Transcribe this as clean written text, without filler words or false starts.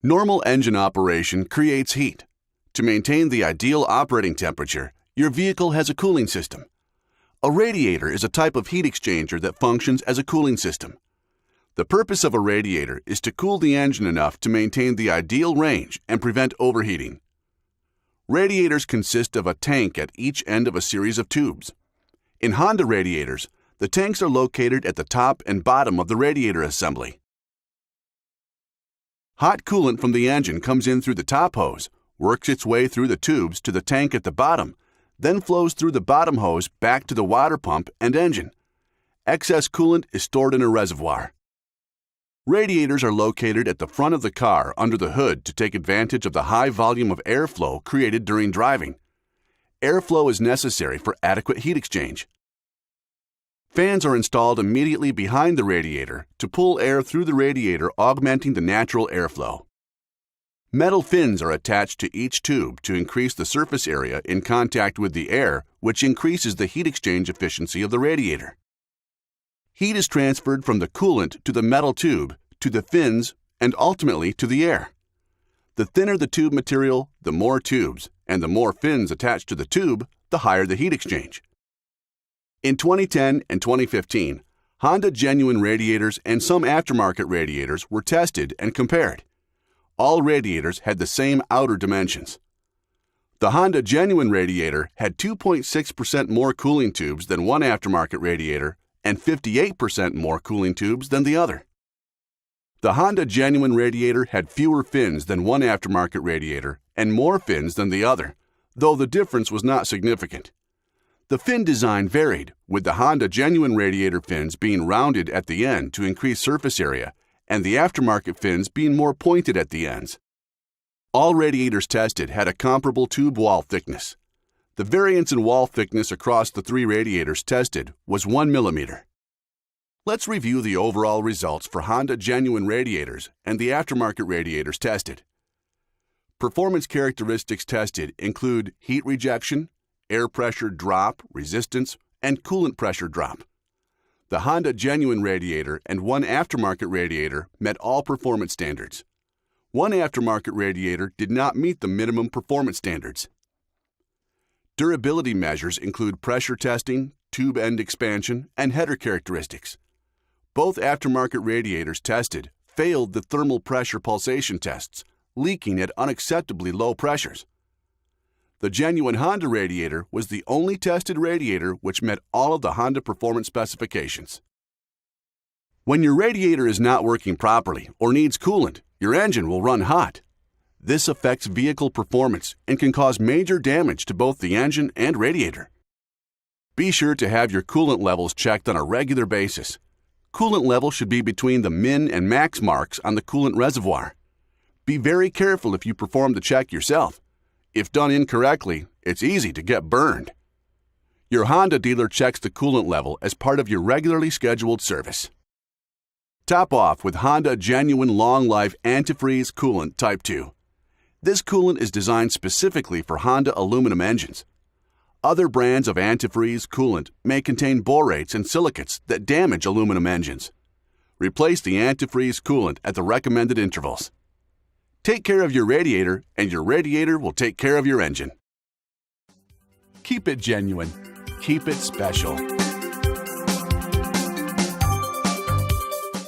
Normal engine operation creates heat. To maintain the ideal operating temperature, your vehicle has a cooling system. A radiator is a type of heat exchanger that functions as a cooling system. The purpose of a radiator is to cool the engine enough to maintain the ideal range and prevent overheating. Radiators consist of a tank at each end of a series of tubes. In Honda radiators, the tanks are located at the top and bottom of the radiator assembly. Hot coolant from the engine comes in through the top hose, works its way through the tubes to the tank at the bottom, then flows through the bottom hose back to the water pump and engine. Excess coolant is stored in a reservoir. Radiators are located at the front of the car under the hood to take advantage of the high volume of airflow created during driving. Airflow is necessary for adequate heat exchange. Fans are installed immediately behind the radiator to pull air through the radiator, augmenting the natural airflow. Metal fins are attached to each tube to increase the surface area in contact with the air, which increases the heat exchange efficiency of the radiator. Heat is transferred from the coolant to the metal tube, to the fins, and ultimately to the air. The thinner the tube material, the more tubes, and the more fins attached to the tube, the higher the heat exchange. In 2010 and 2015, Honda genuine radiators and some aftermarket radiators were tested and compared. All radiators had the same outer dimensions. The Honda genuine radiator had 2.6% more cooling tubes than one aftermarket radiator and 58% more cooling tubes than the other. The Honda genuine radiator had fewer fins than one aftermarket radiator and more fins than the other, though the difference was not significant. The fin design varied, with the Honda genuine radiator fins being rounded at the end to increase surface area, and the aftermarket fins being more pointed at the ends. All radiators tested had a comparable tube wall thickness. The variance in wall thickness across the three radiators tested was 1 millimeter. Let's review the overall results for Honda genuine radiators and the aftermarket radiators tested. Performance characteristics tested include heat rejection, air pressure drop, resistance, and coolant pressure drop. The Honda genuine radiator and one aftermarket radiator met all performance standards. One aftermarket radiator did not meet the minimum performance standards. Durability measures include pressure testing, tube end expansion, and header characteristics. Both aftermarket radiators tested failed the thermal pressure pulsation tests, leaking at unacceptably low pressures. The genuine Honda radiator was the only tested radiator which met all of the Honda performance specifications. When your radiator is not working properly or needs coolant, your engine will run hot. This affects vehicle performance and can cause major damage to both the engine and radiator. Be sure to have your coolant levels checked on a regular basis. Coolant level should be between the min and max marks on the coolant reservoir. Be very careful if you perform the check yourself. If done incorrectly, it's easy to get burned. Your Honda dealer checks the coolant level as part of your regularly scheduled service. Top off with Honda Genuine Long Life Antifreeze Coolant Type 2. This coolant is designed specifically for Honda aluminum engines. Other brands of antifreeze coolant may contain borates and silicates that damage aluminum engines. Replace the antifreeze coolant at the recommended intervals. Take care of your radiator, and your radiator will take care of your engine. Keep it genuine. Keep it special.